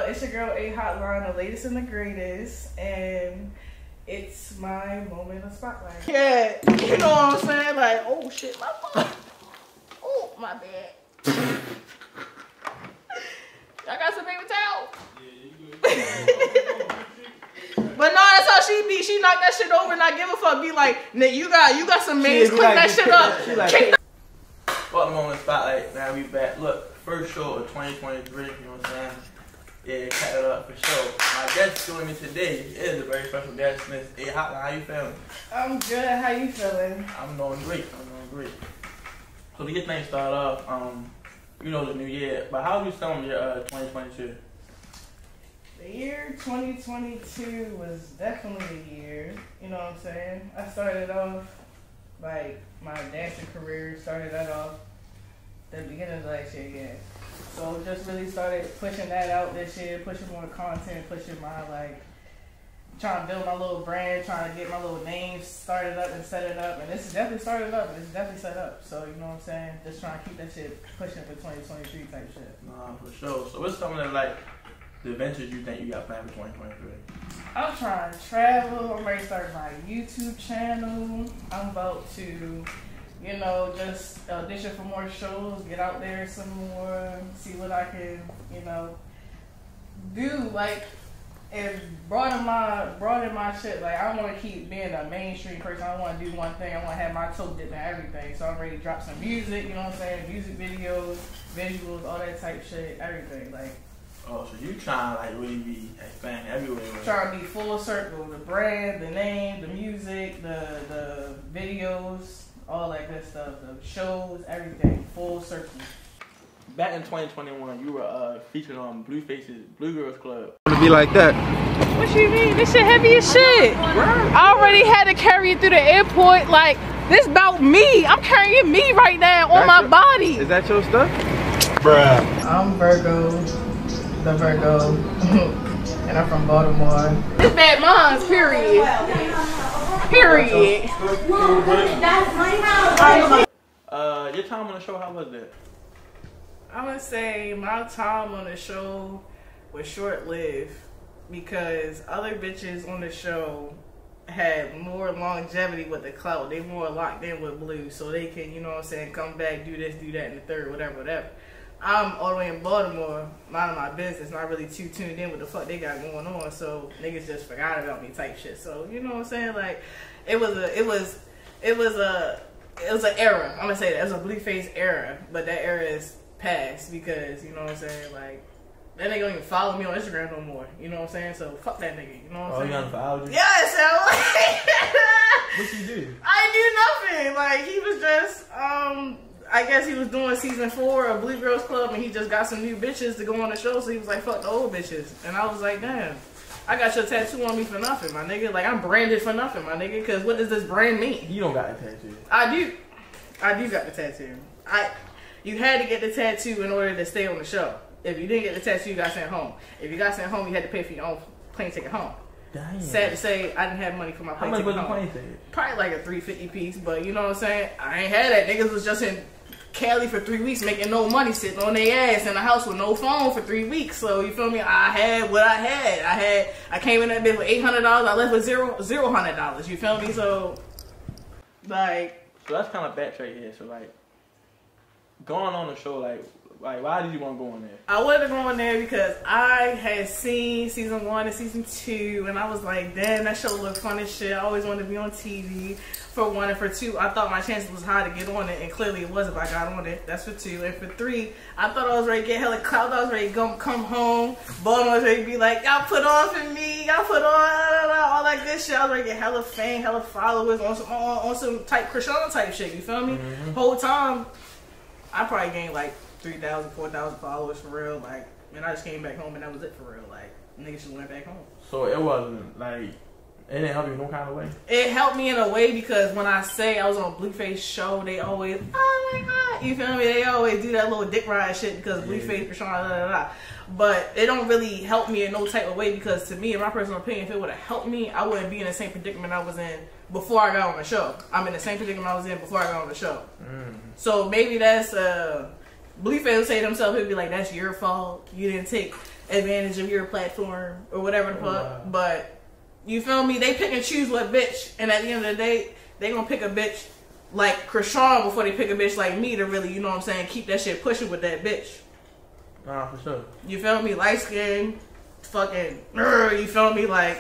It's your girl Ahotline, the latest and the greatest, and it's my moment of spotlight. Yeah, you know what I'm saying? Like, oh shit, my fault. Oh, my bad. Y'all got some paper towel? Yeah, you good. But no, that's how she be. She knock that shit over and not give a fuck. Be like, Nick, you got some mains, clean like, that shit up. She like, fuck the moment of spotlight. Now we back. Look, first show of 2023. You know what I'm saying? Yeah, cut it up for sure. My guest joining me today is a very special guest, Miss Ahotline. How you feeling? I'm good. How you feeling? I'm doing great. So to get things started off, you know the new year, but how you feeling your 2022? The year 2022 was definitely a year. You know what I'm saying? I started off like my dancing career. Started that off the beginning of last year, yeah. So just really started pushing that out this year, pushing more content, pushing my trying to build my little brand, trying to get my little name started up and set it up. And this is definitely started up and it's definitely set up. So you know what I'm saying? Just trying to keep that shit pushing for 2023 type shit. Nah, for sure. So what's some of the adventures you think you got planned for 2023? I'm trying to travel. I'm ready to start my YouTube channel. I'm about to, you know, just audition for more shows, get out there some more, see what I can, you know, do, and broaden my shit. Like, I don't want to keep being a mainstream person. I want to do one thing. I want to have my toe dipped in everything. So I'm ready to drop some music, you know what I'm saying? Music videos, visuals, all that type shit, everything. Like, oh, so you trying to really be expanding everywhere? Trying to be full circle. The brand, the name, the music, the videos, all that good stuff, the shows, everything, full circle. Back in 2021, you were featured on Blueface Bluegirls Club. To be like that. What you mean? This shit heavy as shit. I already had to carry it through the airport. Like, this about me. I'm carrying me right now on my body. Is that your stuff? Bruh. I'm Virgo, the Virgo, and I'm from Baltimore. This bad moms, period. Period. Your time on the show, how was that? I'm gonna say my time on the show was short-lived because other bitches on the show had more longevity with the clout. They more locked in with Blue, so they can, you know what I'm saying, come back, do this, do that, and the third, whatever. I'm all the way in Baltimore, minding my business, not really too tuned in with the fuck they got going on, so niggas just forgot about me type shit. So, you know what I'm saying? Like, it was an era. I'm gonna say that. It was a Blueface era, but that era is past because, you know what I'm saying, like, that nigga don't even follow me on Instagram no more. You know what I'm saying? So, fuck that nigga. You know what I'm saying? Oh, he unfollowed you? Yeah, so, what you do? I do nothing. Like, he was just, I guess he was doing season 4 of Bluegirls Club and he just got some new bitches to go on the show, so he was like, fuck the old bitches. And I was like, damn, I got your tattoo on me for nothing, my nigga. Like, I'm branded for nothing, my nigga, because what does this brand mean? You don't got a tattoo. I do got the tattoo. You had to get the tattoo in order to stay on the show. If you didn't get the tattoo, you got sent home. If you got sent home, you had to pay for your own plane ticket home. Damn. Sad to say, I didn't have money for my plane ticket home. How much was the plane ticket? Probably like a $350 piece, but you know what I'm saying? I ain't had that. Niggas was just in Cali for 3 weeks making no money, sitting on their ass in the house with no phone for 3 weeks. So you feel me? I had what I had. I came in that bitch with $800. I left with zero $100. You feel me? So, like. So that's kind of backtrack here. So like, going on the show, like why did you want to go on there? I wanted to go on there because I had seen season 1 and season 2, and I was like, damn, that show looked fun as shit. I always wanted to be on TV. For 1, and for 2, I thought my chances was high to get on it, and clearly it was if I got on it. That's for 2. And for 3, I thought I was ready to get hella clout. I was ready to come home. Baltimore was ready to be like, y'all put on for me. Y'all put on all that good shit. I was ready to get hella fame, hella followers on some type Krishana type shit. You feel me? Mm-hmm. Whole time, I probably gained like 3,000, 4,000 followers for real. Like, and I just came back home and that was it for real. Like, niggas just went back home. So it wasn't like. It didn't help you in no kind of way? It helped me in a way because when I say I was on Blueface show, they always, oh my God, you feel me? They always do that little dick ride shit because Blueface, Krishana, But it don't really help me in no type of way because to me, in my personal opinion, if it would have helped me, I wouldn't be in the same predicament I was in before I got on the show. I'm in the same predicament I was in before I got on the show. So maybe that's, Blueface would say to himself, he'd be like, that's your fault. You didn't take advantage of your platform or whatever the fuck. But you feel me? They pick and choose what bitch, and at the end of the day, they gonna pick a bitch like Krishan before they pick a bitch like me to really, you know what I'm saying, keep that shit pushing with that bitch. Nah, for sure. You feel me? Light skin, fucking, you feel me? Like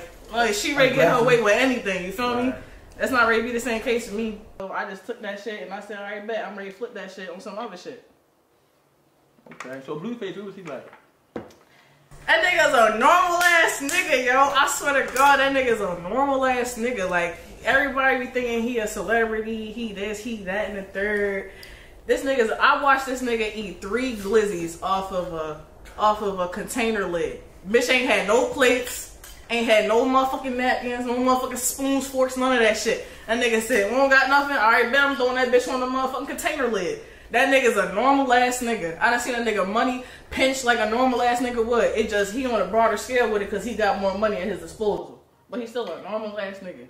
she ready to get her way with anything. You feel me? That's not ready to be the same case for me. So I just took that shit and I said, all right, bet I'm ready to flip that shit on some other shit. Okay, so Blueface, who was he like? That nigga's a normal ass nigga, yo. I swear to God, that nigga's a normal ass nigga. Like, everybody be thinking he a celebrity, he this, he that, and the third. This nigga's, I watched this nigga eat 3 glizzies off of a container lid. Bitch ain't had no plates, ain't had no motherfucking napkins, no motherfucking spoons, forks, none of that shit. That nigga said, we don't got nothing, alright, bet I'm throwing that bitch on the motherfucking container lid. That nigga's a normal ass nigga. I done seen that nigga money pinched like a normal ass nigga would. It just, he on a broader scale with it because he got more money at his disposal. But he's still a normal ass nigga.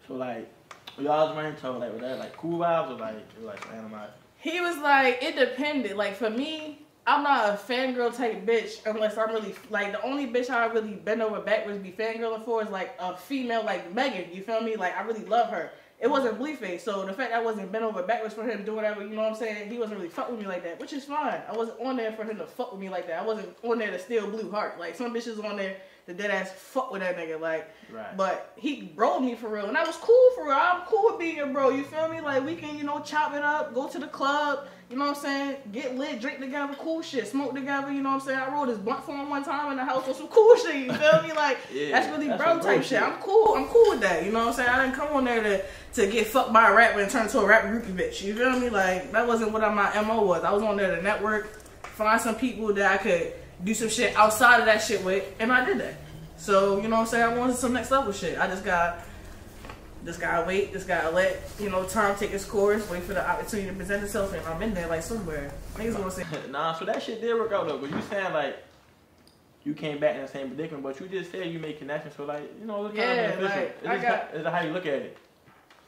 So like, y'all was running to like, was that like cool vibes or like some anime? He was like, it depended. Like for me, I'm not a fangirl type bitch unless I'm really, like the only bitch I really bend over backwards be fangirling for is like a female like Megan. You feel me? Like I really love her. It wasn't Blueface, so the fact that I wasn't bent over backwards for him to do whatever, you know what I'm saying? He wasn't really fuck with me like that, which is fine. I wasn't on there for him to fuck with me like that. I wasn't on there to steal Blue Heart. Like some bitches on there to dead ass fuck with that nigga, like. Right. But he broed me for real, and that was cool for real. I'm cool with being your bro. You feel me? Like we can, you know, chop it up, go to the club. You know what I'm saying? Get lit, drink together, cool shit, smoke together. You know what I'm saying? I rolled his blunt for him one time in the house with some cool shit. You feel me? Like yeah, that's really bro type shit. I'm cool with that. You know what I'm saying? I didn't come on there to get fucked by a rapper and turn into a rap groupie bitch. You feel me? Like that wasn't what my MO was. I was on there to network, find some people that I could do some shit outside of that shit with, and I did that. So you know what I'm saying? I wanted some next level shit. I just gotta wait, just gotta let, you know, time take its course, wait for the opportunity to present itself, and I'm in there like somewhere. Niggas gonna say nah, so that shit did work out though, but you saying like you came back in the same predicament, but you just said you made connections, so like, you know, it's kind of beneficial. Like, is how you look at it.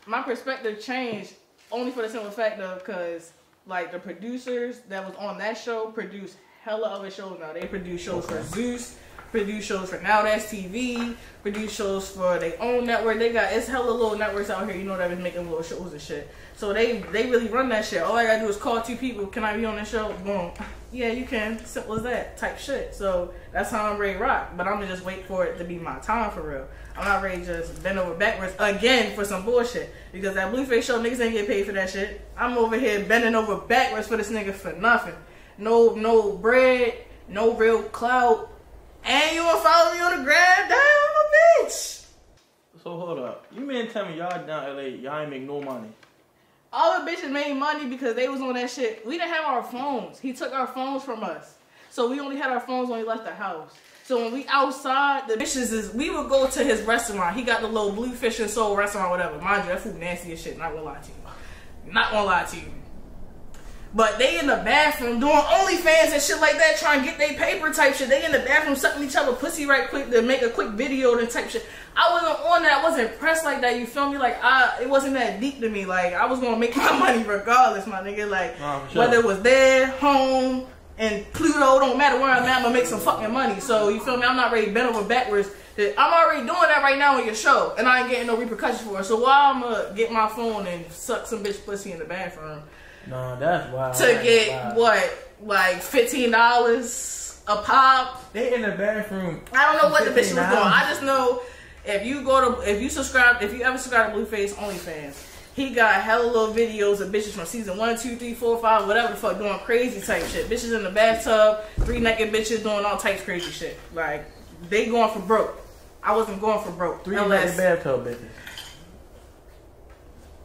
My perspective changed only for the simple fact of because like the producers that was on that show produce hella other shows now. They produce shows for Zeus, produce shows for Now That's TV, produce shows for their own network. They got, it's hella little networks out here, you know, that been making little shows and shit. So they really run that shit. All I gotta do is call 2 people, can I be on this show? Boom. Yeah, you can. Simple as that type shit. So that's how I'm ready to rock. But I'm gonna just wait for it to be my time for real. I'm not ready to just bend over backwards again for some bullshit. Because that Blueface show, niggas ain't get paid for that shit. I'm over here bending over backwards for this nigga for nothing. No bread, no real clout. And you wanna follow me on the gram? Damn, a bitch. So hold up. You mean tell me y'all down LA, y'all ain't make no money? All the bitches made money because they was on that shit. We didn't have our phones. He took our phones from us. So we only had our phones when we left the house. So when we outside, the bitches we would go to his restaurant. He got the little Blue Fish and Soul restaurant, whatever. Mind you, that food nasty as shit. Not gonna lie to you. Not gonna lie to you. But they in the bathroom doing OnlyFans and shit like that, trying to get their paper type shit. They in the bathroom sucking each other pussy right quick to make a quick video and type shit. I wasn't on that. I wasn't pressed like that. You feel me? Like it wasn't that deep to me. Like I was gonna make my money regardless, my nigga. Like sure. Whether it was there, home, and Pluto, don't matter where I'm at, I'm gonna make some fucking money. So you feel me? I'm not ready to bend over backwards. I'm already doing that right now on your show, and I ain't getting no repercussions for it. So why I'm gonna get my phone and suck some bitch pussy in the bathroom? No, that's wild. To get what, like $15 a pop? They in the bathroom. I don't know what the bitch was doing. I just know if you ever subscribe to Blueface OnlyFans, he got hella little videos of bitches from season 1, 2, 3, 4, 5, whatever the fuck, doing crazy type shit. Bitches in the bathtub, 3 naked bitches doing all types of crazy shit. Like they going for broke. I wasn't going for broke. 3 naked bathtub bitches.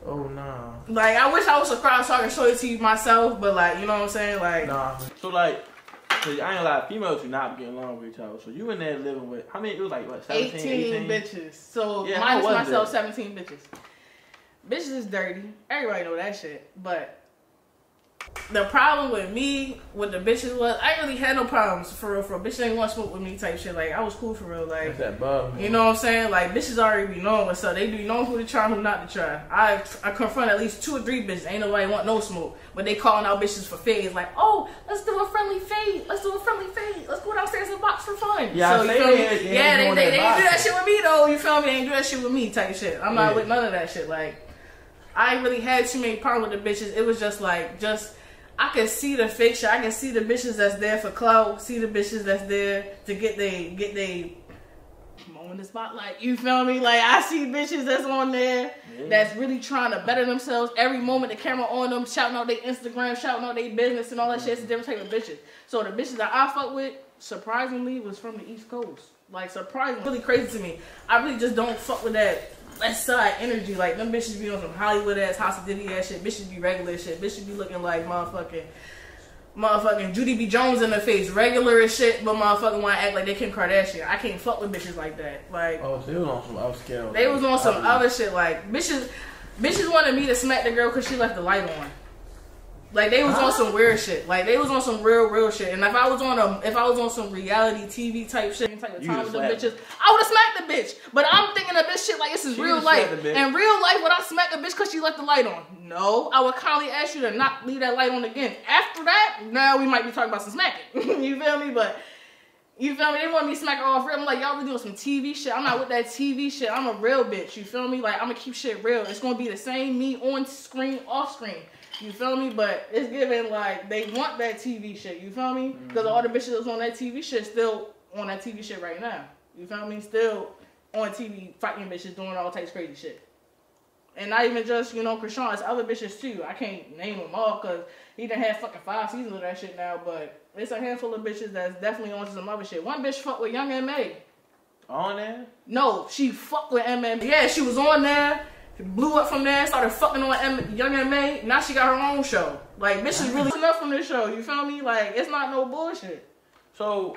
Oh nah. Like I wish I was subscribed so I could show it to you myself, but like you know what I'm saying, like nah. So like, I ain't gonna lie, females do not getting along with each other. So you in there living with how many? It was like what, 17, 18 bitches. So yeah, minus myself, 17 bitches. Bitches is dirty. Everybody know that shit. But the problem with me, with the bitches was, I ain't really had no problems for real. Bitches ain't want to smoke with me type shit. Like I was cool for real. Like that's that bug, you know what I'm saying? Like bitches already be knowing what's up. They do know who to try and who not to try. I confront at least 2 or 3 bitches. Ain't nobody want no smoke. But they calling out bitches for fades. Like, oh, let's do a friendly fade. Let's do a friendly fade. Let's go downstairs and box on. Yeah, so, you feel me? me? Yeah, they didn't do that shit with me though. You feel me? They didn't do that shit with me type shit. I'm not with none of that shit. Like, I ain't really had too many problems with the bitches. It was just like, I can see the fake shit. I can see the bitches that's there for clout. See the bitches that's there to get they moment in the spotlight. You feel me? Like, I see bitches that's on there that's really trying to better themselves. Every moment the camera on them, shouting out their Instagram, shouting out their business and all that shit. It's a different type of bitches. So the bitches that I fuck with, surprisingly, was from the East Coast. Like, surprisingly, really crazy to me. I really just don't fuck with that West Side energy. Like, them bitches be on some Hollywood ass, House of Diddy ass shit. Bitches be regular shit. Bitches be looking like motherfucking Judy B. Jones in the face, regular as shit, but motherfucking want to act like they Kim Kardashian. I can't fuck with bitches like that. Like, oh, so they was on some upscale. They was on some other shit. Like, bitches wanted me to smack the girl because she left the light on. Like, they was on some weird shit. Like, they was on some real shit. And if I was on some reality TV type shit, type of time with the bitches, I would have smacked the bitch. But I'm thinking of this shit like this is real life. In real life, would I smack a bitch because she left the light on? No. I would kindly ask you to not leave that light on again. After that, now we might be talking about some smacking. You feel me? But you feel me? They want me to smack her off real. I'm like, y'all be doing some TV shit. I'm not with that TV shit. I'm a real bitch. You feel me? Like, I'm gonna keep shit real. It's gonna be the same me on screen, off screen. You feel me? But it's giving like they want that TV shit. You feel me? Because all the bitches that's on that TV shit still on that TV shit right now. You feel me? Still on TV fighting bitches doing all types of crazy shit. And not even just, you know, Krishan. It's other bitches too. I can't name them all because he done had fucking 5 seasons of that shit now. But it's a handful of bitches that's definitely on some other shit. One bitch fucked with Young M.A. On there? No, she fucked with M.A. Yeah, she was on there. Blew up from there, started fucking on Young M.A. Now she got her own show. Like, bitch is really enough from this show. You feel me? Like, it's not no bullshit. So,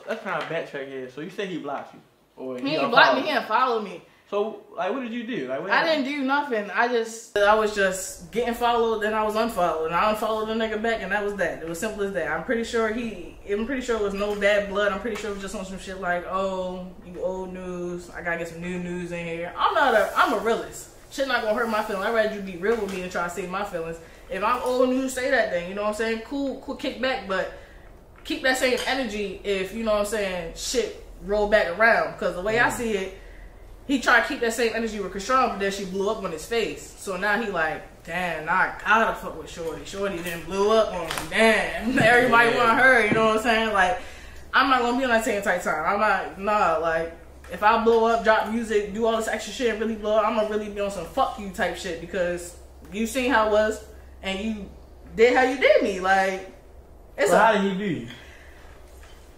let's kind of backtrack here. So, you say he blocked you? Or he ain't blocked me, he didn't follow me. So, like, what did you do? Like, I didn't do nothing. I was just getting followed, then I was unfollowed. And I unfollowed the nigga back, and that was that. It was simple as that. I'm pretty sure it was no bad blood. I'm pretty sure it was just on some shit like, oh, you old news. I gotta get some new news in here. I'm a realist. Shit not gonna hurt my feelings. I'd rather you be real with me and try to save my feelings. If I'm old news, say that thing. You know what I'm saying? Cool kick back, but keep that same energy if, you know what I'm saying, shit roll back around. Because the way I see it, he tried to keep that same energy with Krishan, but then she blew up on his face. So now he like, damn, now I gotta fuck with Shorty. Shorty then blew up on him. Damn, everybody want her, you know what I'm saying? Like, I'm not gonna be on that same tight time. I'm not, nah, like, if I blow up, drop music, do all this extra shit and really blow up, I'm gonna really be on some fuck you type shit because you seen how it was and you did how you did me. Like, how did he do you?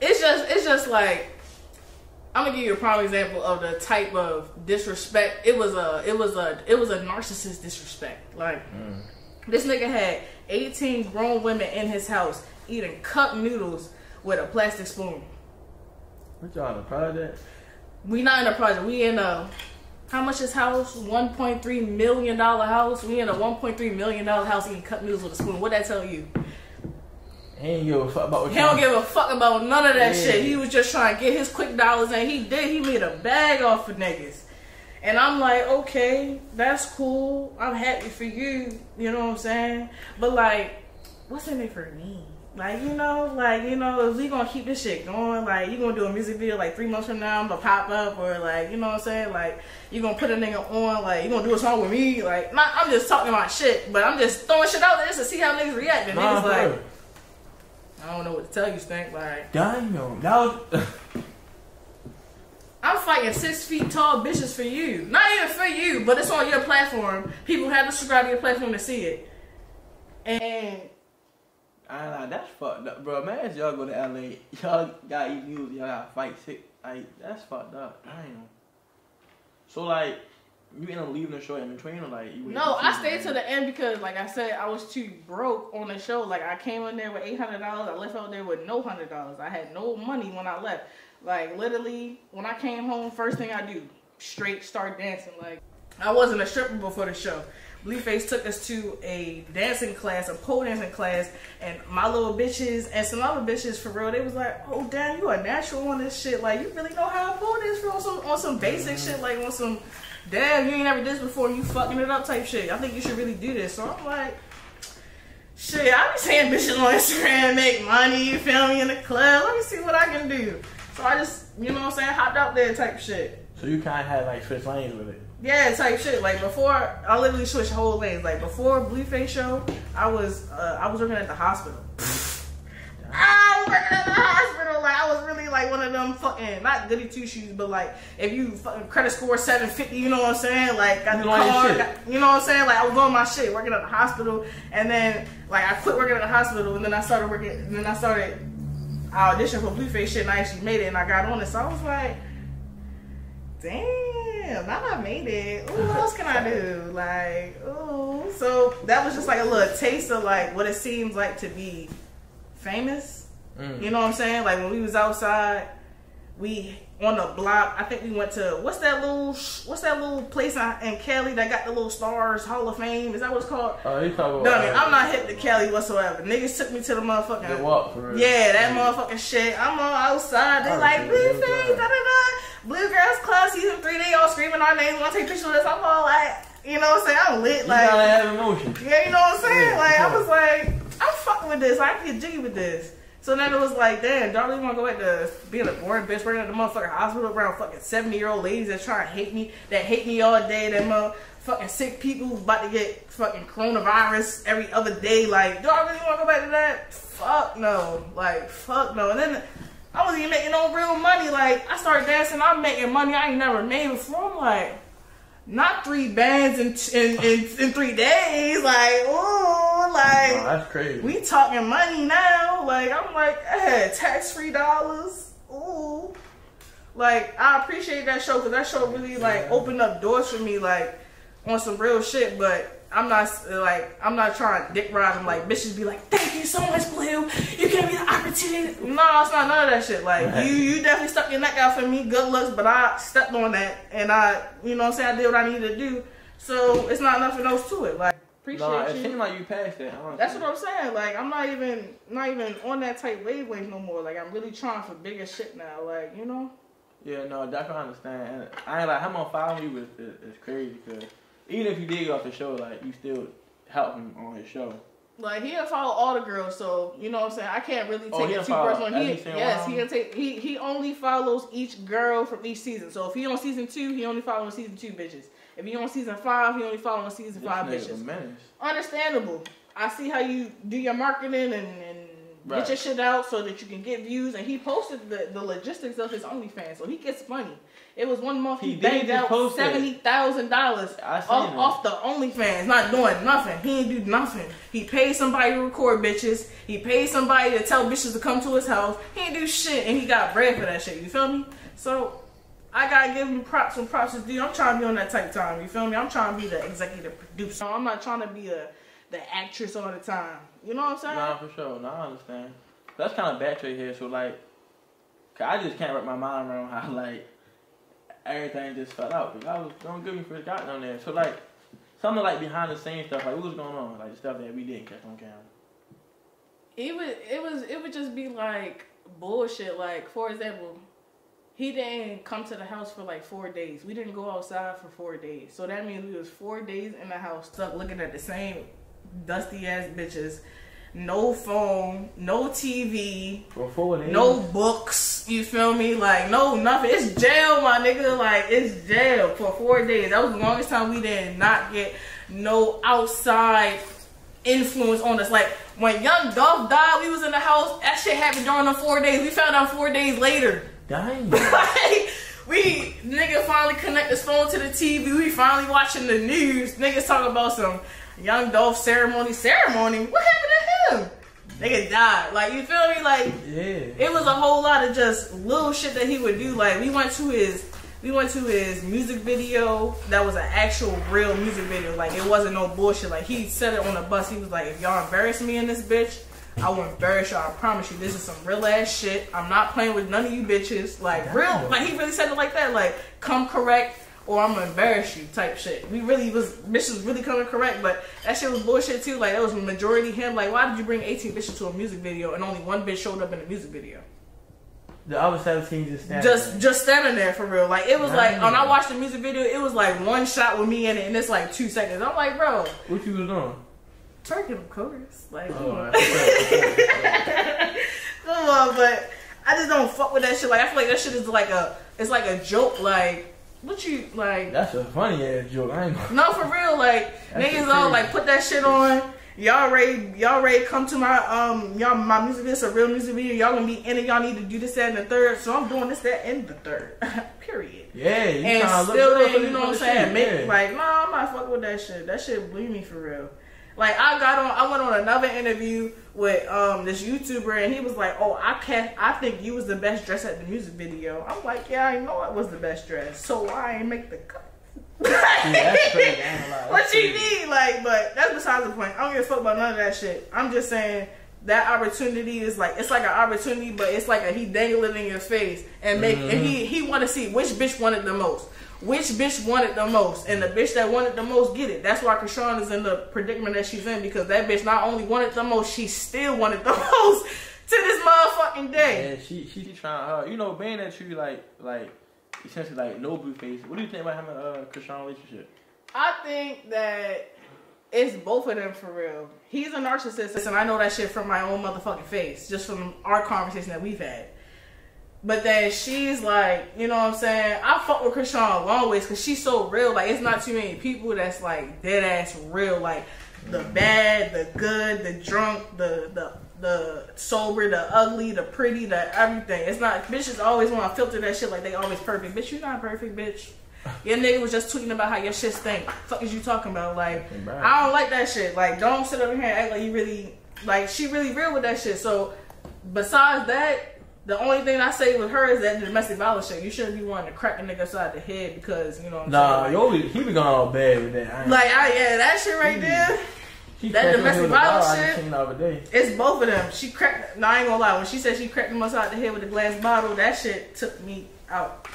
It's just like, I'm gonna give you a prime example of the type of disrespect. It was a narcissist disrespect. Like, this nigga had 18 grown women in his house eating cup noodles with a plastic spoon. What y'all in a project? We not in a project. We in a, how much is house? $1.3 million house. We in a $1.3 million house eating cup noodles with a spoon. What that tell you? He ain't give a fuck about what he don't give a fuck about none of that shit. He was just trying to get his quick dollars, and he made a bag off of niggas. And I'm like, okay, that's cool. I'm happy for you. You know what I'm saying? But like, what's in it for me? Like, you know, if we gonna keep this shit going, like, you gonna do a music video like 3 months from now, I'm gonna pop up, or like, you know what I'm saying? Like, you gonna put a nigga on, like, you gonna do a song with me? Like, I'm just talking about shit, but I'm just throwing shit out there just to see how niggas react. And niggas like, I don't know what to tell you, Stink. Like, damn, that was. I'm fighting 6 feet tall bitches for you. Not even for you, but it's on your platform. People have to subscribe to your platform to see it. And that's fucked up, bro. Imagine y'all go to LA, y'all gotta eat noodles, y'all gotta fight sick. Like, that's fucked up. Damn. So like, you end up leaving the show in between, or like you? No, I stayed to the end because, like I said, I was too broke on the show. Like, I came in there with $800. I left out there with no $100. I had no money when I left. Like, literally, when I came home, first thing I do, straight start dancing. Like, I wasn't a stripper before the show. Blueface took us to a dancing class, a pole dancing class, and my little bitches and some other bitches, for real, they was like, oh damn, you a natural on this shit. Like, you really know how to pole dance on some basic shit, like on some, damn, you ain't never did this before, you fucking it up type shit. I think you should really do this. So I'm like, shit, I be seeing bitches on Instagram make money, you feel me, in the club. Let me see what I can do. So I just, you know what I'm saying, hopped out there type shit. So you kind of had like switch lanes with it. Yeah, type shit. Like before, I literally switched whole lanes. Like before Blueface show, I was working at the hospital. I was working at the hospital. Like I was really like one of them fucking not goody two shoes, but like if you fucking credit score 750, you know what I'm saying? Like got the car, you know what I'm saying? Like I was doing my shit, working at the hospital, and then like I quit working at the hospital, and then I started working, and then I auditioned for Blueface shit, and I actually made it, and I got on it. So I was like, damn, now I made it. Ooh, what else can I do? Like, ooh. So that was just like a little taste of like what it seems like to be famous. You know what I'm saying? Like when we was outside, we on the block. I think we went to what's that little place in Cali that got the little stars Hall of Fame? Is that what it's called? Oh, you talking about? Dummy, I'm not hip to Cali whatsoever. Niggas took me to the motherfucking. The walk for real. Yeah, that motherfucking shit. I'm on outside. They like Blueface, da da da. Bluegirls Club season 3. They all screaming our names. Want to take pictures with us? I'm all like, you know what I'm saying? I'm lit. Like, you gotta have emotion. Yeah, you know what I'm saying? Yeah, like, I was like, I'm fucking with this. I can get jiggy with this. So then it was like, damn, don't really want to go back to being a boring bitch working at the motherfucking hospital around fucking 70-year-old ladies that try to hate me all day, that motherfucking sick people who's about to get fucking coronavirus every other day. Like, do I really want to go back to that? Fuck no. Like, fuck no. And then I wasn't even making no real money. Like, I started dancing, I'm making money I ain't never made before. I'm like, not 3 bands in 3 days. Like, ooh, like, oh, that's crazy. We talking money now. Like, I'm like, hey, tax-free dollars. Ooh. Like, I appreciate that show because that show really, like, opened up doors for me, like, on some real shit. But I'm not trying to dick ride them. Like, bitches be like, thank you so much, Blue. You gave me the opportunity. No, it's not none of that shit. Like, you definitely stuck your neck out for me. Good looks, but I stepped on that. And you know what I'm saying? I did what I needed to do. So, it's not nothing else to it. Like, appreciate you. It seems like you passed that. That's what I'm saying. Like, I'm not even on that type wavelength no more. Like, I'm really trying for bigger shit now. Like, you know? Yeah, no, definitely understand. And I ain't like, how much following you is crazy because even if you did get off the show, like, you still help him on his show. Like, he didn't follow all the girls, so, you know what I'm saying? I can't really take it too personal. He only follows each girl from each season. So, if he on season 2, he only following season 2 bitches. If he on season 5, he only following season 5 bitches. Understandable. I see how you do your marketing and get your shit out so that you can get views. And he posted the logistics of his OnlyFans, so he gets money. It was one month he banged out $70,000 off the OnlyFans, not doing nothing. He didn't do nothing. He paid somebody to record bitches. He paid somebody to tell bitches to come to his house. He didn't do shit, and he got bread for that shit. You feel me? So I gotta give him props and props is due. I'm trying to be on that type of time. You feel me? I'm trying to be the executive producer. I'm not trying to be the actress all the time. You know what I'm saying? Nah, for sure. Nah, I understand. That's kind of backtrack here. So like, cause I just can't wrap my mind around how like everything just fell out. Cause I was don't give me for got on there. So like, something like behind the scenes stuff. Like, what was going on? Like the stuff that we didn't catch on camera. It would just be like bullshit. Like, for example, he didn't come to the house for like 4 days. We didn't go outside for 4 days. So that means we was 4 days in the house stuck looking at the same dusty ass bitches. No phone, no TV, for 4 days. No books, you feel me? Like, no nothing. It's jail, my nigga. Like, it's jail for 4 days. That was the longest time we did not get no outside influence on us. Like, when Young Dolph died, we was in the house. That shit happened during the 4 days. We found out 4 days later. Dang. Like, nigga finally connect his phone to the TV. We finally watching the news. Niggas talking about some Young Dolph ceremony. What happened to him? Nigga died. Like, you feel me? Like, yeah. It was a whole lot of just little shit that he would do. Like, we went to his music video. That was an actual real music video. Like, it wasn't no bullshit. Like, he said it on the bus. He was like, if y'all embarrass me in this bitch, I will embarrass y'all. I promise you, this is some real ass shit. I'm not playing with none of you bitches. Like, real, like, he really said it like that. Like, come correct or I'm gonna embarrass you type shit. Bitches really coming correct, but that shit was bullshit too. Like, that was majority him. Like, why did you bring 18 bitches to a music video and only one bitch showed up in the music video? The other 17 just standing there for real. Like, it was like, when I watched the music video, it was like one shot with me in it and it's like 2 seconds. I'm like, bro. What you was doing? Twerking, of course. Like, come on. Come on, but I just don't fuck with that shit. Like I feel like that shit is like it's like a joke. Like what you like? That's a funny ass joke. I ain't gonna. No, for real. Like That's niggas all like put that shit on. Y'all ready come to my music video. It's a real music video. Y'all gonna be in it. Y'all need to do this, that, and the third. So I'm doing this, that, and the third. Period. Yeah, you and still then, you know what I'm saying? Make like, no, I'm not fucking with that shit. That shit blew me for real. Like I went on another interview with this YouTuber and he was like, oh, I think you was the best dressed at the music video. I'm like, yeah, I know I was the best dressed. So why I ain't make the cut? That's crazy. What you mean? Like, but that's besides the point. I don't give a fuck about none of that shit. I'm just saying that opportunity is like, it's like an opportunity, but it's like he dangling in your face and make and he want to see which bitch wanted the most. Which bitch wanted the most, and the bitch that wanted the most get it. That's why Krishan is in the predicament that she's in, because that bitch not only wanted the most, she still wanted the most to this motherfucking day. Yeah, she trying. You know, being that you like essentially like no Blueface. What do you think about him and Krishan relationship? I think that it's both of them for real. He's a narcissist, and I know that shit from my own motherfucking face, just from our conversation that we've had. But then she's like, you know what I'm saying? I fuck with Krishan long ways because she's so real. Like, it's not too many people that's like dead ass real. Like, the bad, the good, the drunk, the sober, the ugly, the pretty, the everything. It's not, bitches always want to filter that shit like they always perfect. Bitch, you not perfect, bitch. Your nigga was just tweeting about how your shit stink. Fuck is you talking about? Like, I don't like that shit. Like, don't sit over here and act like you really, like, she really real with that shit. So, besides that, the only thing I say with her is that the domestic violence shit. You shouldn't be wanting to crack a nigga upside the head because, you know what I'm saying? Like, he be going all bad with that. Yeah, that shit right there. That domestic violence shit. It's both of them. She cracked. No, I ain't gonna lie. When she said she cracked him upside the head with a glass bottle, that shit took me out.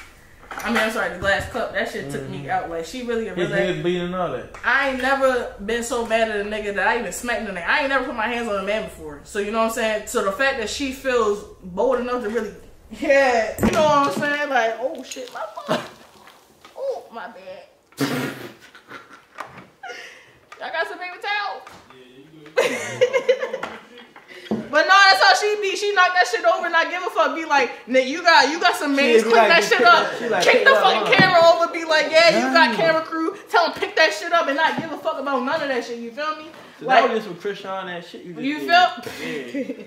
I mean, I'm sorry, the glass cup. That shit took me out. Like, she really a his head bleeding and all that. I ain't never been so mad at a nigga that I even smacked the nigga. I ain't never put my hands on a man before. So, you know what I'm saying? So, the fact that she feels bold enough to really, yeah, you know what I'm saying? Like, oh, shit, my fault. Oh, my bad. Y'all got some paper towel? But no, that's how she be. She knock that shit over and not give a fuck. Be like, nigga, you got some mans, clean that shit up. Kick the fucking camera over. Be like, yeah, you got camera crew. Tell them pick that shit up and not give a fuck about none of that shit. You feel me? So like, that was just with Krishan that shit. You feel? Yeah.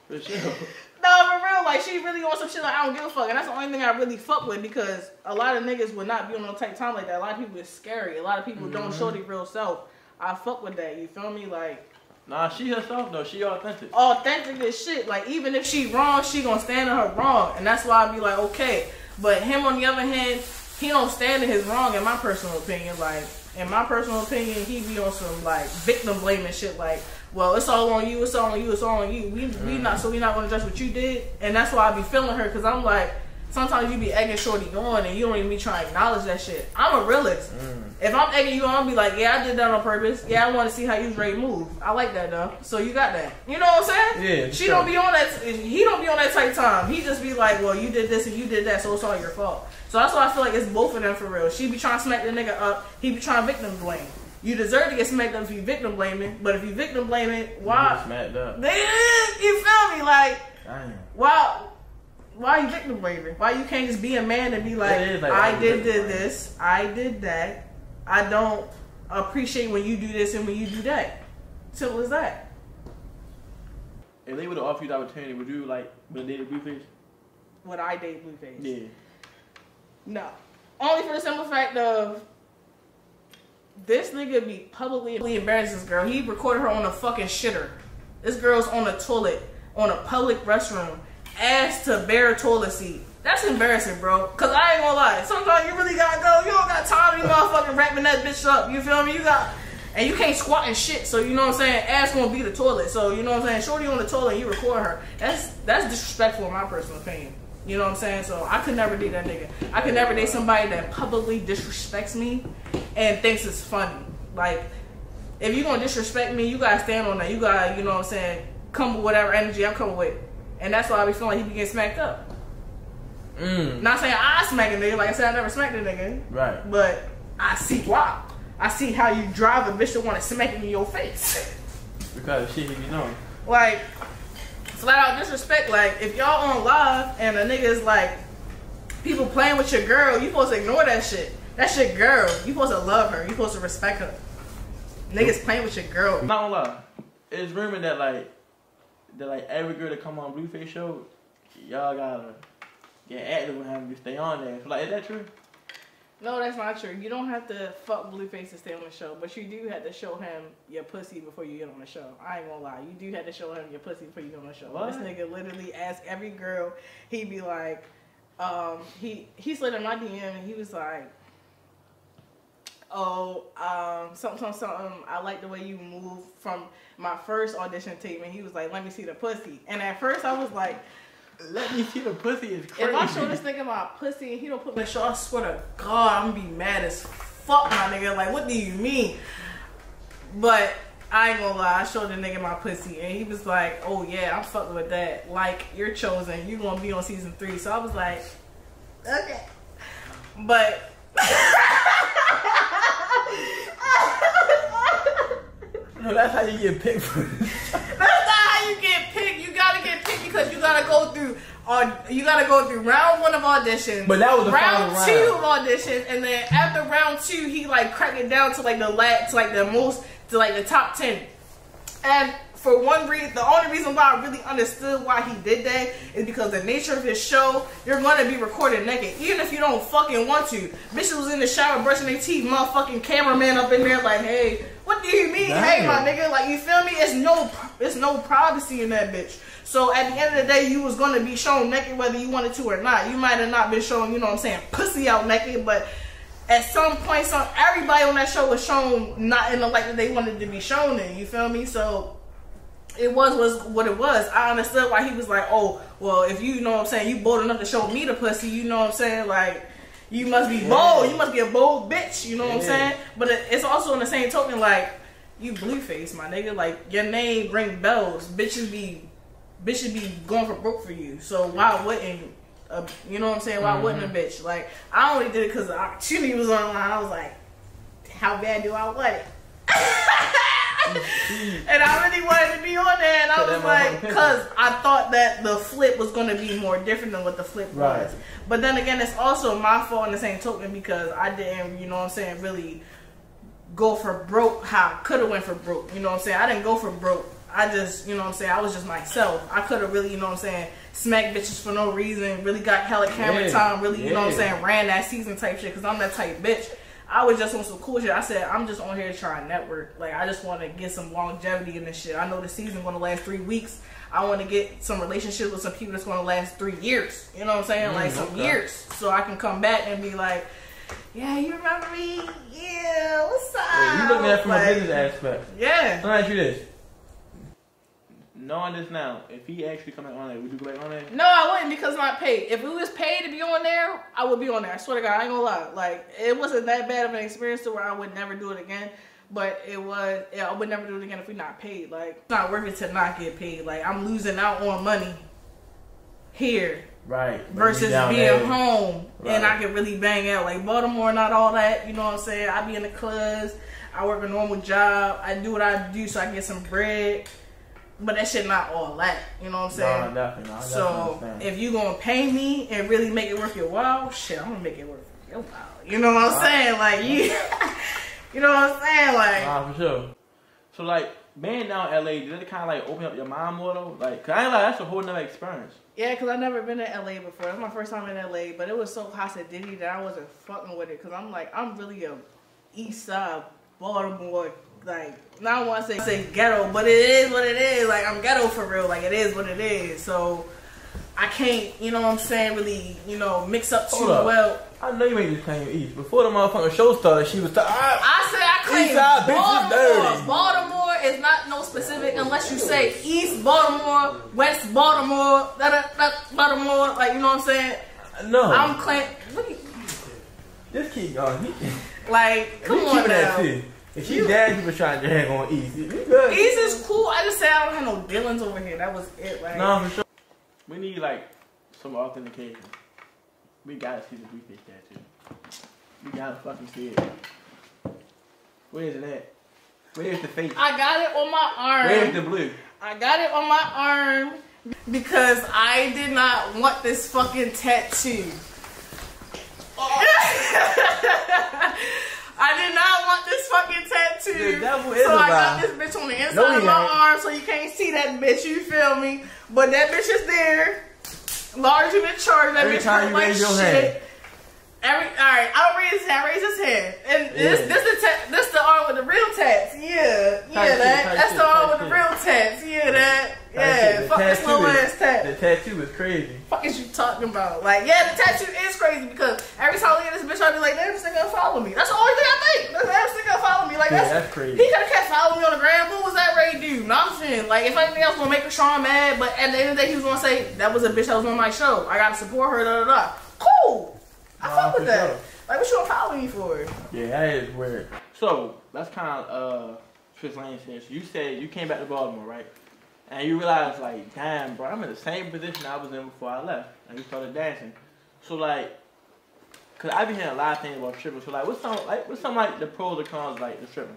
For sure. No, for real. Like, she really wants some shit like, I don't give a fuck. And that's the only thing I really fuck with, because a lot of niggas would not be on no tight time like that. A lot of people is scary. A lot of people don't show their real self. I fuck with that. You feel me? Like, nah, she herself though. She authentic. Authentic as shit. Like, even if she wrong, she gonna stand in her wrong. And that's why I be like, okay. But him, on the other hand, he don't stand in his wrong, in my personal opinion. Like, in my personal opinion, he be on some, like, victim blaming shit. Like, well, it's all on you, it's all on you, it's all on you. We not gonna address what you did. And that's why I be feeling her, because I'm like, sometimes you be egging shorty on and you don't even be trying to acknowledge that shit. I'm a realist. If I'm egging you on, I'll be like, yeah, I did that on purpose. Yeah, I want to see how you was ready to move. I like that though. So you got that. You know what I'm saying? Yeah. She don't be on that. He don't be on that tight time. He just be like, well, you did this and you did that, so it's all your fault. So that's why I feel like it's both of them for real. She be trying to smack the nigga up. He be trying to victim blame. You deserve to get smacked up if you victim blaming. But if you victim blaming, why? Smacked up. You feel me? Like, why you victim blaming? Why you can't just be a man and be like, I did this, I did that. I don't appreciate when you do this and when you do that. Simple as that. If they would have offered you the opportunity, would you would date Blueface? Would I date Blueface? Yeah. No. Only for the simple fact of this nigga be publicly embarrassing this girl. He recorded her on a fucking shitter. This girl's on a toilet, on a public restroom, ass to bare toilet seat. That's embarrassing, bro. Cause I ain't gonna lie. Sometimes you really gotta go. You don't got time to be motherfucking wrapping that bitch up. You feel me? And you can't squat and shit. So you know what I'm saying? Ass gonna be the toilet. So you know what I'm saying? Shorty on the toilet and you record her. That's disrespectful in my personal opinion. You know what I'm saying? So I could never date that nigga. I could never date somebody that publicly disrespects me and thinks it's funny. Like, if you gonna disrespect me, you gotta stand on that. You gotta, you know what I'm saying, come with whatever energy I'm coming with. And that's why I be feeling like he be getting smacked up. Not saying I smack a nigga, like I said, I never smacked a nigga. Right. But I see why. I see how you drive a bitch to want to smack it in your face. Because shit he be knowing. Like, flat out disrespect. Like, if y'all on live and a nigga is like, people playing with your girl, you supposed to ignore that shit. That's your girl. You supposed to love her. You supposed to respect her. Niggas playing with your girl. Not gonna lie. It's rumored that like every girl that come on Blueface show, y'all gotta get active with him to stay on there. So, like, is that true? No, that's not true. You don't have to fuck Blueface to stay on the show, but you do have to show him your pussy before you get on the show. I ain't gonna lie. You do have to show him your pussy before you get on the show. What? This nigga literally asked every girl. He'd be like, he slid in my DM and he was like, oh, something. I like the way you move from my first audition tape. And he was like, let me see the pussy. And at first I was like, let me see the pussy is crazy. if I show this nigga my pussy and he don't put me in the show, I swear to God, I'm gonna be mad as fuck, my nigga. Like, what do you mean? But I ain't gonna lie, I showed the nigga my pussy and he was like, oh yeah, I'm fucking with that. Like, you're chosen. You're gonna be on season 3. So I was like, okay. But no, that's how you get picked for this. That's not how you get picked. You gotta get picked because you gotta go through round 1 of auditions. But that was the round final 2 round. of auditions, and then after round 2, he like cracked it down to like the top 10. And for one reason, the only reason why I really understood why he did that is because the nature of his show, you're gonna be recorded naked, even if you don't fucking want to. Bitches was in the shower brushing their teeth, motherfucking cameraman up in there like, hey, what do you mean? Damn. Hey, my nigga, like, you feel me? It's no privacy in that bitch. So at the end of the day, you was gonna be shown naked whether you wanted to or not. You might have not been shown, you know what I'm saying, pussy out naked, but at some point, everybody on that show was shown not in the light that they wanted to be shown in. You feel me? So it was what it was. I understood why he was like, oh, well, if you know what I'm saying, you bold enough to show me the pussy, you know what I'm saying, like, you must be bold. You must be a bold bitch, you know what I'm saying? But it's also in the same token, like, you Blueface, my nigga. Like, your name ring bells. Bitches be going for broke for you. So why wouldn't, you know what I'm saying? Why wouldn't a bitch? Like, I only did it because the opportunity was online. I was like, how bad do I want it? And I really wanted to be on there, and I was like, because I thought that the flip was going to be more different than what the flip was. But then again, it's also my fault in the same token because I didn't, you know what I'm saying, really go for broke how I could have went for broke. You know what I'm saying? I didn't go for broke. I just, you know what I'm saying, I was just myself. I could have really, you know what I'm saying, smacked bitches for no reason, really got hella camera time, really, you know what I'm saying, ran that season type shit because I'm that type bitch. I was just on some cool shit. I said, I'm just on here to try and network. Like, I just want to get some longevity in this shit. I know the season's going to last 3 weeks. I want to get some relationships with some people that's going to last 3 years. You know what I'm saying? Like, some years. So I can come back and be like, yeah, you remember me? Yeah, what's up? Yeah, you looking at it from a business aspect. Yeah. Let me ask you this. Knowing this now, if he actually come back on there, would you go back on there? No, I wouldn't because I'm not paid. If we was paid to be on there, I would be on there. I swear to God, I ain't gonna lie. Like, it wasn't that bad of an experience to where I would never do it again. But it was, yeah, I would never do it again if we're not paid. Like, it's not worth it to not get paid. Like, I'm losing out on money here. Right. Versus being home and I can really bang out. Like, Baltimore, not all that. You know what I'm saying? I be in the clubs. I work a normal job. I do what I do so I get some bread. But that shit not all that, you know what I'm saying? No, definitely not. So if you gonna pay me and really make it worth your while, shit, I'm gonna make it worth your while. You know what I'm saying? Like, you know what I'm saying? Like, nah, for sure. So like, being down in LA, did it kind of like open up your mind more though? Like, cause I ain't like, that's a whole nother experience. Yeah, cause I've never been to LA before. That's my first time in LA, but it was so hot-diddy that I wasn't fucking with it. Cause I'm like, I'm really a East Side Baltimore. Like, now I want to say ghetto, but it is what it is. Like, I'm ghetto for real. Like, it is what it is. So, I can't, you know what I'm saying, really, you know, mix up too well. I know you made this claim East. Before the motherfucking show started, she was I said I claim Baltimore. Baltimore is not no specific unless you say East Baltimore, West Baltimore, Baltimore. Like, you know what I'm saying? No. I'm claiming. Just keep going. Like, come on now. If she dad, you was trying to hang on East. Good. East is cool. I just said I don't have no dealings over here. That was it. Like, no, for sure. We need like some authentication. We gotta see the Blueface tattoo. We gotta fucking see it. Where is it at? Where's the face? I got it on my arm. Where's the blue? I got it on my arm. Because I did not want this fucking tattoo. I did not want this fucking tattoo. The devil is so I alive. got this bitch on the inside of my arm so you can't see that bitch, you feel me? But that bitch is there. Large in the charge. That Every bitch time hurt you like raise your shit. hand. Alright, I don't raise his hand, raise his hand. And this the arm with the real tats. Yeah, that's the arm with the real tats. Yeah, that. Yeah, fuck this little ass tat. The tattoo is crazy. Fuck is you talking about? Like, yeah, the tattoo is crazy because every time I look at this bitch, I be like, damn, this nigga gonna follow me. That's the only thing I think. This nigga gonna follow me. Like, that's crazy. He could have kept following me on the gram. What was that Ray do? Nonsense. Like, if anything else gonna make Sean mad, but at the end of the day, he was gonna say, that was a bitch that was on my show. I gotta support her, da da da. Cool. I fuck with that. Sure. Like, what you gonna follow me for? Yeah, that is weird. So, that's kind of, Trish Lane said. So you said you came back to Baltimore, right? And you realize, like, damn, bro, I'm in the same position I was in before I left. And you started dancing. So, like, cause I've been hearing a lot of things about stripping. So, like, what's some the pros or cons like the stripping?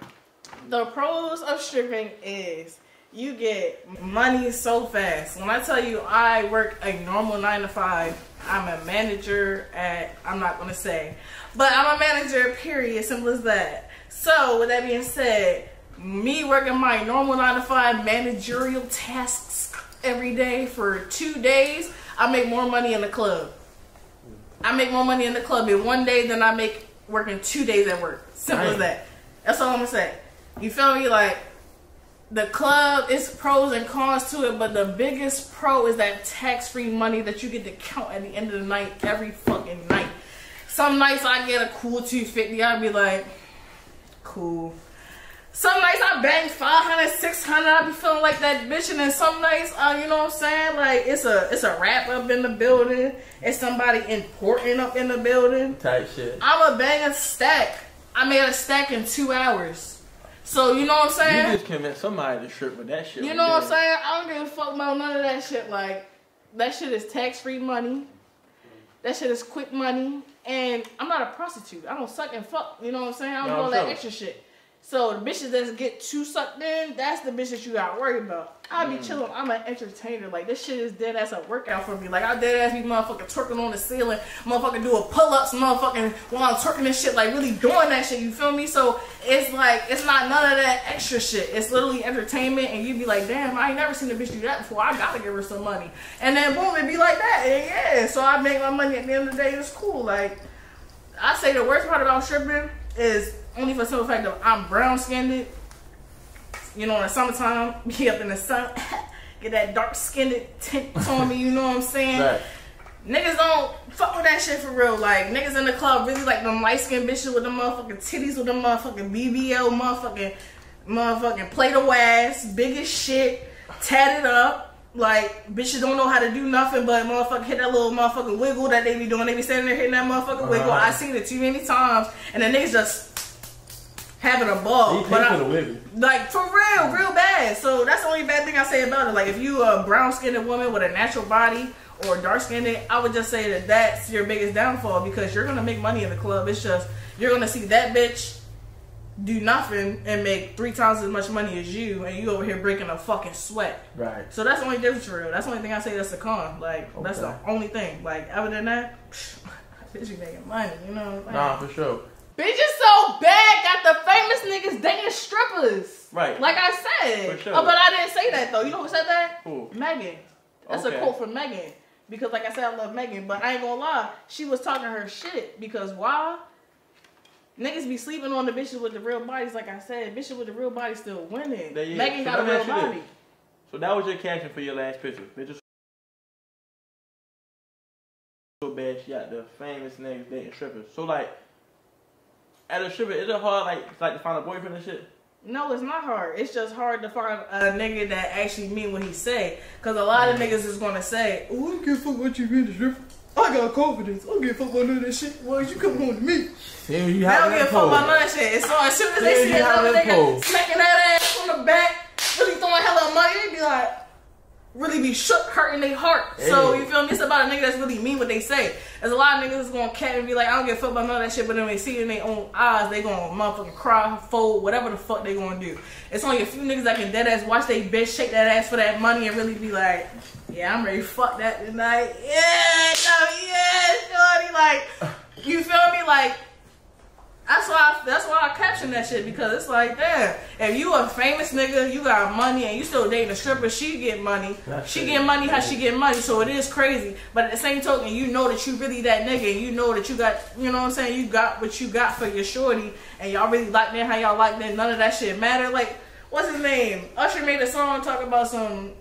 The pros of stripping is you get money so fast. When I tell you I work a normal 9 to 5, I'm a manager at, I'm not gonna say, but I'm a manager, period, simple as that. So, with that being said, me working my normal 9 to 5 managerial tasks every day for 2 days, I make more money in the club. I make more money in the club in 1 day than I make working 2 days at work. Simple as that. That's all I'm gonna say. You feel me? Like, the club is pros and cons to it, but the biggest pro is that tax-free money that you get to count at the end of the night every fucking night. Some nights I get a cool 250, I'll be like, cool. Some nights I bang 500, 600, I be feeling like that bitch, and then some nights, you know what I'm saying? Like, it's a rap up in the building, it's somebody important up in the building. Type shit. I'm a bang a stack. I made a stack in 2 hours. So, you know what I'm saying? You just convinced somebody to strip with that shit. You know what I'm saying? I don't give a fuck about none of that shit. Like, that shit is tax-free money. That shit is quick money. And I'm not a prostitute. I don't suck and fuck. You know what I'm saying? I don't do all that extra shit. So, the bitches that get too sucked in, that's the bitch that you got worried about. I be chilling. I'm an entertainer. Like, this shit is dead ass a workout for me. Like, I dead ass be motherfucking twerking on the ceiling. Motherfucking doing pull-ups, motherfucking while I'm twerking this shit. Like, really doing that shit. You feel me? So, it's like, it's not none of that extra shit. It's literally entertainment. And you be like, damn, I ain't never seen a bitch do that before. I gotta give her some money. And then, boom, it be like that. And yeah, so I make my money at the end of the day. It's cool. Like, I say the worst part about stripping is only for the simple fact that I'm brown skinned. You know, in the summertime, be up in the sun, get that dark skinned tint on me, you know what I'm saying? Right. Niggas don't fuck with that shit for real. Like, niggas in the club really like them light skinned bitches with them motherfucking titties, with them motherfucking BBL, motherfucking Play-Doh ass, big as shit, tatted up. Like, bitches don't know how to do nothing but motherfucking hit that little motherfucking wiggle that they be doing. They be standing there hitting that motherfucking wiggle. I seen it too many times. And the niggas just having a ball. Like, for real, real bad. So that's the only bad thing I say about it. Like, if you a brown skinned woman with a natural body or dark skinned, I would just say that that's your biggest downfall, because you're gonna make money in the club. It's just, you're gonna see that bitch do nothing and make 3 times as much money as you, and you over here breaking a fucking sweat. Right. So that's the only difference for real. That's the only thing I say that's a con. Like, that's the only thing. Like, other than that, bitch, you making money, you know? Like, nah, for sure. Bitches so bad got the famous niggas dating strippers. Right. Like I said. For sure. Oh, but I didn't say that though. You know who said that? Who? Megan. That's a quote from Megan. Because like I said, I love Megan. But I ain't gonna lie. She was talking her shit. Because why? Niggas be sleeping on the bitches with the real bodies. Like I said, bitches with the real bodies still winning. Megan got a real body. So that was your caption for your last picture. Bitches so bad she got the famous niggas dating strippers. So like, at a stripper, is it hard like to find a boyfriend and shit? No, it's not hard. It's just hard to find a nigga that actually mean what he say. Cause a lot of niggas is gonna say, "Oh, I don't give a fuck what you mean to stripper. I got confidence. I don't give a fuck about none of that shit. Why you come on to me?" They don't give a fuck about none of that shit. So as soon as they see another nigga smacking that ass on the back, really throwing hella money, they be like, really be shook, hurting their heart. Hey. So you feel me? It's about a nigga that's really mean what they say. There's a lot of niggas that's gonna cat and be like, I don't give a fuck about none of that shit, but then when they see it in their own eyes, they gonna motherfucking cry, fold, whatever the fuck they gonna do. It's only a few niggas that can dead ass watch they bitch shake that ass for that money and really be like, yeah, I'm ready to fuck that tonight. Yeah, no, yeah, shorty. Like, you feel me? Like, that's why I caption that shit, because it's like, damn, if you a famous nigga, you got money, and you still dating a stripper, she get money. She get money how she get money, so it is crazy. But at the same token, you know that you really that nigga, and you know that you got, you know what I'm saying, you got what you got for your shorty, and y'all really like that, how y'all like that, none of that shit matter. Like, what's his name? Usher made a song talk about some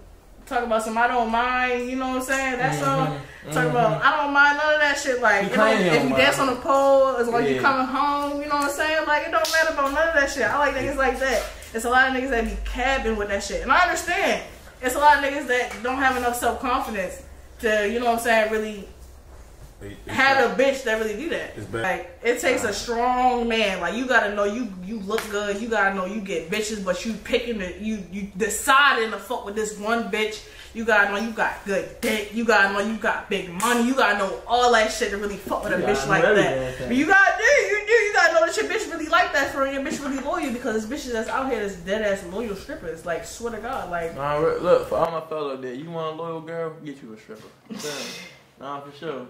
I don't mind, you know what I'm saying? That song talk about I don't mind none of that shit. Like, if you dance on the pole, as long as you coming home, you know what I'm saying? Like, it don't matter about none of that shit. I like niggas like that. It's a lot of niggas that be cabbing with that shit, and I understand. It's a lot of niggas that don't have enough self-confidence to, you know what I'm saying, really have a bitch that really do that. Like, it takes a strong man. Like, you gotta know you look good. You gotta know you get bitches, but you picking it. You deciding to fuck with this one bitch. You gotta know you got good dick. You gotta know you got big money. You gotta know all that shit to really fuck with a bitch like that. But you gotta know that your bitch really like that for your bitch really loyal, because there's bitches that's out here that's dead ass loyal strippers. Like, swear to God, like. Nah, look, for all my fellow there, you want a loyal girl? Get you a stripper. Nah, for sure.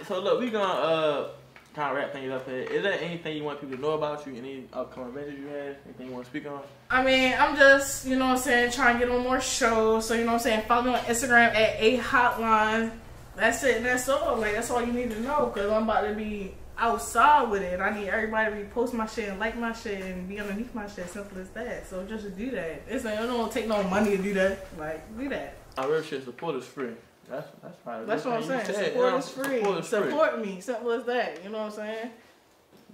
So look, we gonna kind of wrap things up here. Is there anything you want people to know about you? Any upcoming adventures you have? Anything you want to speak on? I mean, I'm just, you know what I'm saying, trying to get on more shows. So, you know what I'm saying, follow me on Instagram at Ahotline. That's it, and that's all. Like, that's all you need to know, because I'm about to be outside with it. I need everybody to repost my shit and like my shit and be underneath my shit. Simple as that. So just do that. It don't take no money to do that. Like, do that. Our real shit, support is free. That's probably that's what I'm saying. Support is free. Support me. Simple as that. You know what I'm saying?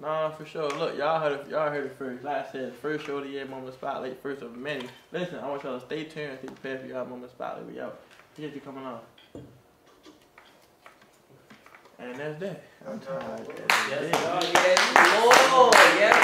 Nah, for sure. Look, y'all heard it first. Like I said, first show of the year, Moment Spotlight, first of many. Listen, I want y'all to stay tuned and prepare for y'all Moment Spotlight. We out. Here's you coming on. And that's that. I'm tired. Yes, Lord. Yes.